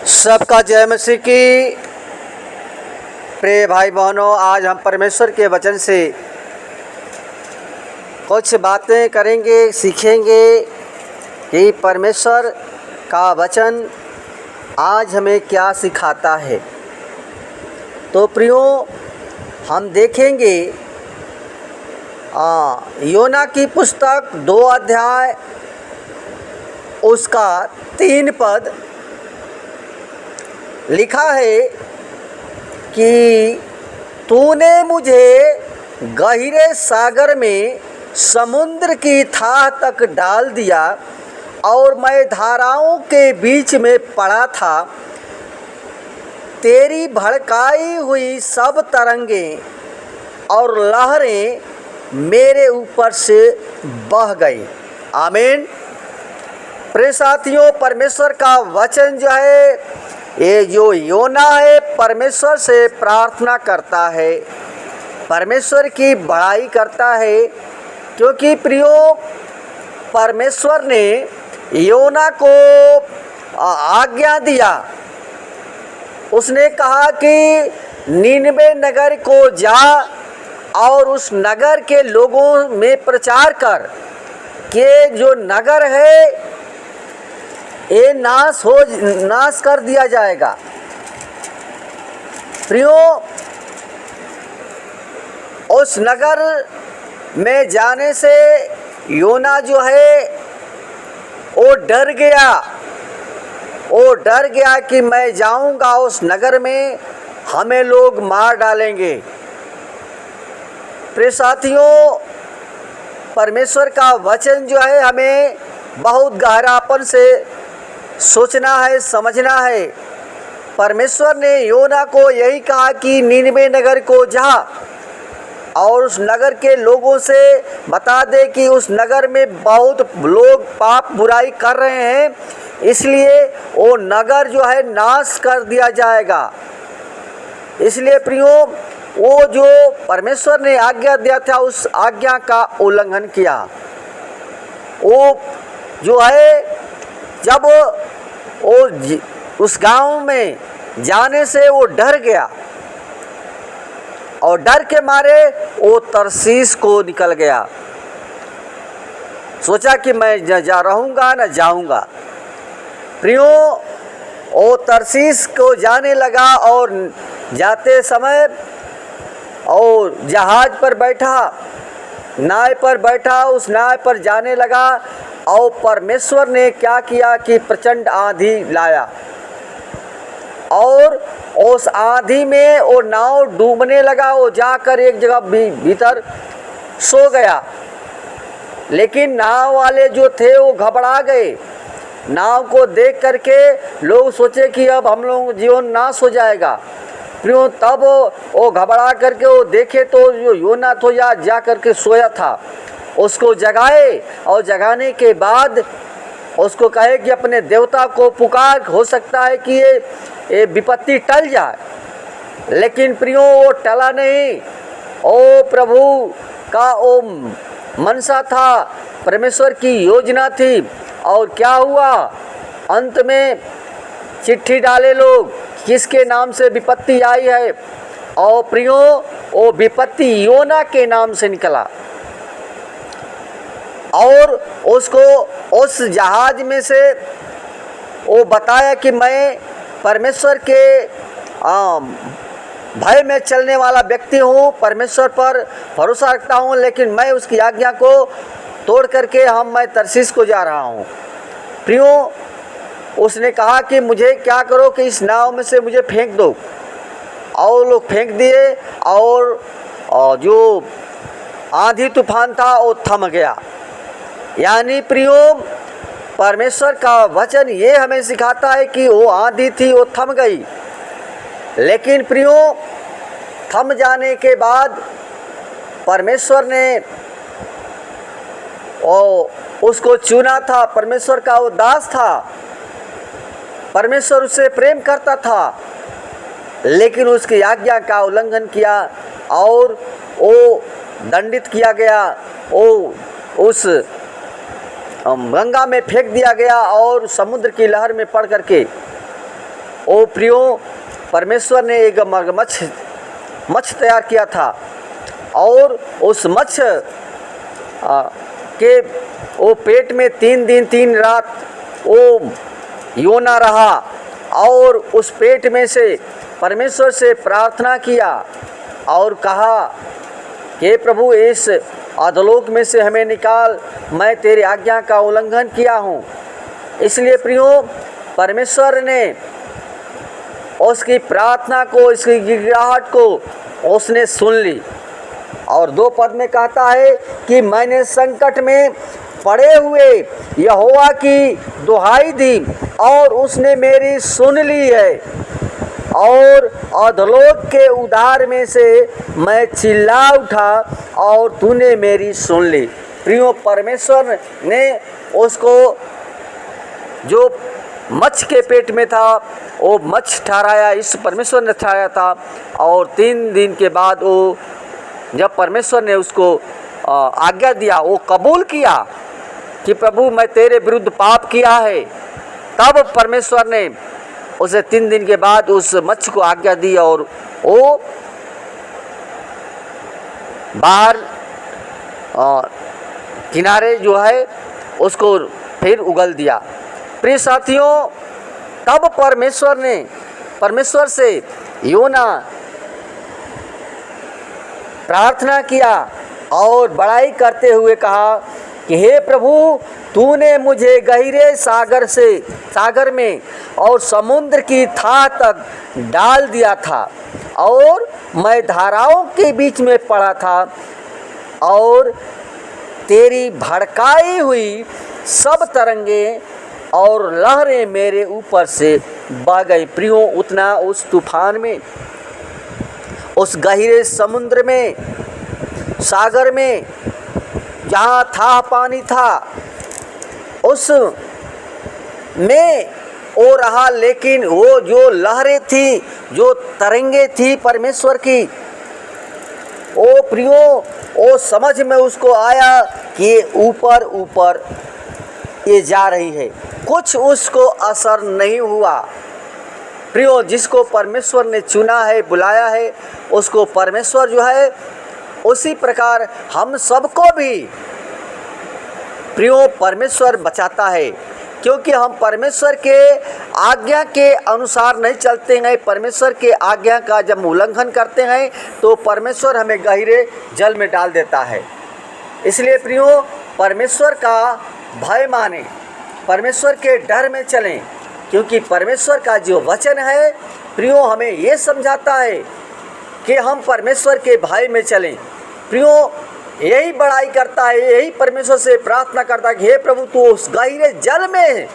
सबका जय मसीह की। प्रिय भाई बहनों, आज हम परमेश्वर के वचन से कुछ बातें करेंगे, सीखेंगे कि परमेश्वर का वचन आज हमें क्या सिखाता है। तो प्रियो, हम देखेंगे योना की पुस्तक 2 अध्याय उसका 3 पद लिखा है कि तूने मुझे गहरे सागर में समुद्र की थाह तक डाल दिया और मैं धाराओं के बीच में पड़ा था। तेरी भड़काई हुई सब तरंगें और लहरें मेरे ऊपर से बह गई। आमीन। प्रिय साथियों, परमेश्वर का वचन जो है, ये जो योना है परमेश्वर से प्रार्थना करता है, परमेश्वर की बड़ाई करता है, क्योंकि प्रियो परमेश्वर ने योना को आज्ञा दिया। उसने कहा कि नीनवे नगर को जा और उस नगर के लोगों में प्रचार कर कि जो नगर है ये नाश कर दिया जाएगा। प्रियो, उस नगर में जाने से योना जो है वो डर गया। वो डर गया कि मैं जाऊंगा उस नगर में, हमें लोग मार डालेंगे। प्रिय साथियों, परमेश्वर का वचन जो है हमें बहुत गहरापन से सोचना है, समझना है। परमेश्वर ने योना को यही कहा कि नीनवे नगर को जा और उस नगर के लोगों से बता दे कि उस नगर में बहुत लोग पाप बुराई कर रहे हैं, इसलिए वो नगर जो है नाश कर दिया जाएगा। इसलिए प्रियो, वो जो परमेश्वर ने आज्ञा दिया था उस आज्ञा का उल्लंघन किया। वो जो है जब वो उस गांव में जाने से वो डर गया और डर के मारे वो तरसीस को निकल गया। सोचा कि मैं जा रहूँगा न जाऊँगा। प्रियो, वो तरसीस को जाने लगा और जाते समय और जहाज पर बैठा, नाव पर बैठा, उस नाव पर जाने लगा और परमेश्वर ने क्या किया कि प्रचंड आंधी लाया और उस आंधी में वो नाव डूबने लगा। वो जाकर एक जगह भीतर सो गया, लेकिन नाव वाले जो थे वो घबरा गए। नाव को देख करके लोग सोचे कि अब हम लोग जीवन नाश हो जाएगा। क्यों? तब वो घबरा करके वो देखे तो जो योना तो जा करके सोया था, उसको जगाए और जगाने के बाद उसको कहे कि अपने देवता को पुकार, हो सकता है कि ये विपत्ति टल जाए। लेकिन प्रियो, वो टला नहीं। ओ प्रभु का वो मनसा था, परमेश्वर की योजना थी। और क्या हुआ? अंत में चिट्ठी डाले लोग किसके नाम से विपत्ति आई है, और प्रियो वो विपत्ति योना के नाम से निकला। और उसको उस जहाज में से वो बताया कि मैं परमेश्वर के भय में चलने वाला व्यक्ति हूँ, परमेश्वर पर भरोसा रखता हूँ, लेकिन मैं उसकी आज्ञा को तोड़ करके मैं तरसीस को जा रहा हूँ। प्रियो, उसने कहा कि मुझे क्या करो कि इस नाव में से मुझे फेंक दो। और लोग फेंक दिए और जो आंधी तूफान था वो थम गया। यानी प्रियो, परमेश्वर का वचन ये हमें सिखाता है कि वो आंधी थी वो थम गई। लेकिन प्रियो, थम जाने के बाद परमेश्वर ने उसको चुना था। परमेश्वर का वो दास था, परमेश्वर उससे प्रेम करता था, लेकिन उसकी आज्ञा का उल्लंघन किया और वो दंडित किया गया। वो उस गंगा में फेंक दिया गया और समुद्र की लहर में पड़ करके ओ प्रियो, परमेश्वर ने एक मच्छ तैयार किया था और उस मच्छ के वो पेट में 3 दिन 3 रात वो योना रहा और उस पेट में से परमेश्वर से प्रार्थना किया और कहा कि प्रभु इस अधोलोक में से हमें निकाल, मैं तेरी आज्ञा का उल्लंघन किया हूँ। इसलिए प्रियो, परमेश्वर ने उसकी प्रार्थना को, इसकी गिड़गिड़ाहट को उसने सुन ली। और 2 पद में कहता है कि मैंने संकट में पड़े हुए यहोवा की दुहाई दी और उसने मेरी सुन ली है, और अधोलोक के उधार में से मैं चिल्ला उठा और तूने मेरी सुन ली। प्रियो, परमेश्वर ने उसको जो मच्छ के पेट में था वो मच्छ ठहराया, इस परमेश्वर ने ठहराया था। और 3 दिन के बाद वो, जब परमेश्वर ने उसको आज्ञा दिया, वो कबूल किया कि प्रभु मैं तेरे विरुद्ध पाप किया है, तब परमेश्वर ने उसे 3 दिन के बाद उस मच्छ को आज्ञा दी और वो बाहर किनारे जो है उसको फिर उगल दिया। प्रिय साथियों, तब परमेश्वर से योना प्रार्थना किया और बड़ाई करते हुए कहा कि हे प्रभु, तूने मुझे गहरे सागर में और समुद्र की थाह तक डाल दिया था और मैं धाराओं के बीच में पड़ा था और तेरी भड़काई हुई सब तरंगे और लहरें मेरे ऊपर से बह गई। प्रियो, उतना उस तूफान में, उस गहरे समुद्र में, सागर में जहाँ था पानी था, उस में वो रहा, लेकिन वो जो लहरें थी, जो तरंगे थी परमेश्वर की, ओ प्रियो, वो समझ में उसको आया कि ऊपर ऊपर ये जा रही है, कुछ उसको असर नहीं हुआ। प्रियो, जिसको परमेश्वर ने चुना है, बुलाया है, उसको परमेश्वर जो है उसी प्रकार हम सबको भी प्रियो परमेश्वर बचाता है, क्योंकि हम परमेश्वर के आज्ञा के अनुसार नहीं चलते हैं। परमेश्वर के आज्ञा का जब उल्लंघन करते हैं तो परमेश्वर हमें गहरे जल में डाल देता है। इसलिए प्रियो, परमेश्वर का भय माने, परमेश्वर के डर में चलें, क्योंकि परमेश्वर का जो वचन है प्रियो हमें ये समझाता है कि हम परमेश्वर के भय में चलें। प्रियो, यही बड़ाई करता है, यही परमेश्वर से प्रार्थना करता है कि हे प्रभु, तू उस गहरे जल में,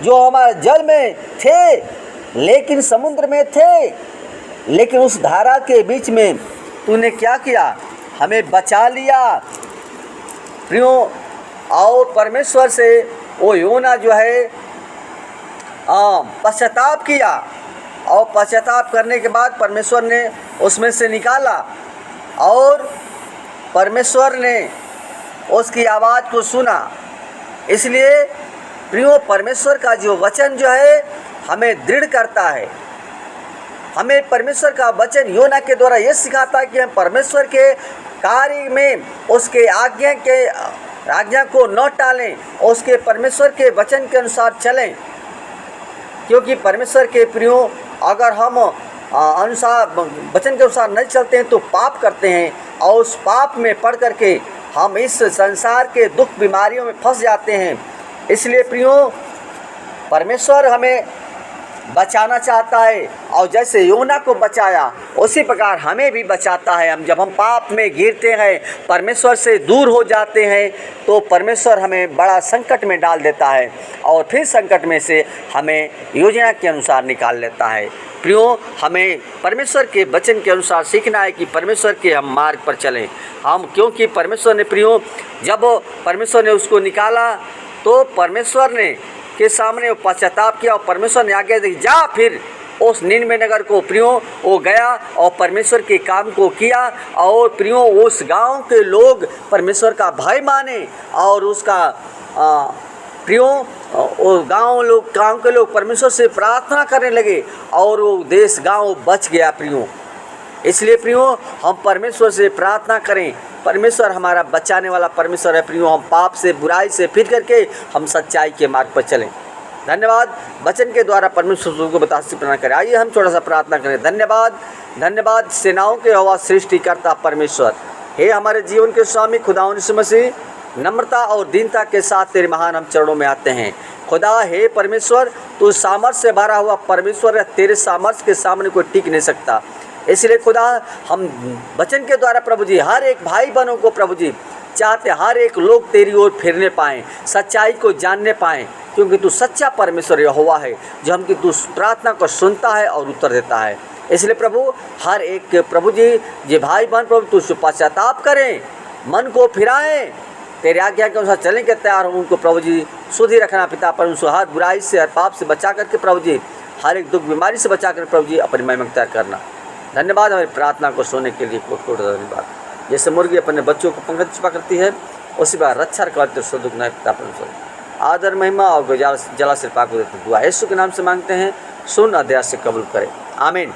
जो हमारे जल में थे लेकिन समुद्र में थे, लेकिन उस धारा के बीच में तूने क्या किया, हमें बचा लिया। प्रियो, और परमेश्वर से वो योना जो है पश्चाताप किया, और पश्चाताप करने के बाद परमेश्वर ने उसमें से निकाला और परमेश्वर ने उसकी आवाज़ को सुना। इसलिए प्रियो, परमेश्वर का जो वचन जो है हमें दृढ़ करता है। हमें परमेश्वर का वचन योना के द्वारा ये सिखाता है कि हम परमेश्वर के कार्य में उसके आज्ञा को न टालें, उसके परमेश्वर के वचन के अनुसार चलें। क्योंकि परमेश्वर के प्रियो, अगर हम वचन के अनुसार नहीं चलते हैं तो पाप करते हैं, और उस पाप में पड़ करके हम इस संसार के दुख बीमारियों में फंस जाते हैं। इसलिए प्रियो, परमेश्वर हमें बचाना चाहता है, और जैसे योना को बचाया उसी प्रकार हमें भी बचाता है। जब हम पाप में गिरते हैं, परमेश्वर से दूर हो जाते हैं, तो परमेश्वर हमें बड़ा संकट में डाल देता है और फिर संकट में से हमें योजना के अनुसार निकाल लेता है। प्रियो, हमें परमेश्वर के वचन के अनुसार सीखना है कि परमेश्वर के हम मार्ग पर चलें। क्योंकि परमेश्वर ने प्रियो, जब परमेश्वर ने उसको निकाला तो परमेश्वर ने के सामने वो पश्चाताप किया और परमेश्वर ने आज्ञा दी, जा फिर उस निनवे नगर को। प्रियो, वो गया और परमेश्वर के काम को किया, और प्रियो उस गांव के लोग परमेश्वर का भय माने और उसका प्रियो वो गांव के लोग परमेश्वर से प्रार्थना करने लगे और वो देश गांव बच गया प्रियो। इसलिए प्रियो हम परमेश्वर से प्रार्थना करें। परमेश्वर हमारा बचाने वाला परमेश्वर है प्रियो। हम पाप से बुराई से फिर करके हम सच्चाई के मार्ग पर चलें। धन्यवाद। वचन के द्वारा परमेश्वर को बतासी प्रदान करें। आइए हम थोड़ा सा प्रार्थना करें। धन्यवाद, धन्यवाद सेनाओं के यहोवा सृष्टिकर्ता परमेश्वर, हे हमारे जीवन के स्वामी खुदा यीशु मसीह, नम्रता और दीनता के साथ तेरे महान हम चरणों में आते हैं। खुदा हे परमेश्वर, तू सामर्थ्य से भरा हुआ परमेश्वर है। तेरे सामर्थ्य के सामने कोई टिक नहीं सकता। इसलिए खुदा हम वचन के द्वारा प्रभु जी हर एक भाई बहनों को प्रभु जी चाहते हर एक लोग तेरी ओर फिरने पाएँ, सच्चाई को जानने पाएँ, क्योंकि तू सच्चा परमेश्वर यहोवा है जो हम की तू प्रार्थना को सुनता है और उत्तर देता है। इसलिए प्रभु हर एक प्रभु जी ये भाई बहन प्रभु तू पश्चाताप करें, मन को फिराएं, तेरे आज्ञा के अनुसार चलने के तैयार हो। उनको प्रभु जी शुद्धि रखना पिता पर, उनको हर बुराई से हर पाप से बचा करके प्रभु जी हर एक दुख बीमारी से बचा कर प्रभु जी अपनी महिमा तैयार करना। धन्यवाद हमारी प्रार्थना को सुनने के लिए कोट धन्यवाद। जैसे मुर्गी अपने बच्चों को पंख छिपा करती है उसी बार रक्षा करते दुख न पिता परमेश्वर आदर महिमा और जला से पाक देते दुआ यीशु के नाम से मांगते हैं। सुन अध्याय से कबूल करें। आमीन।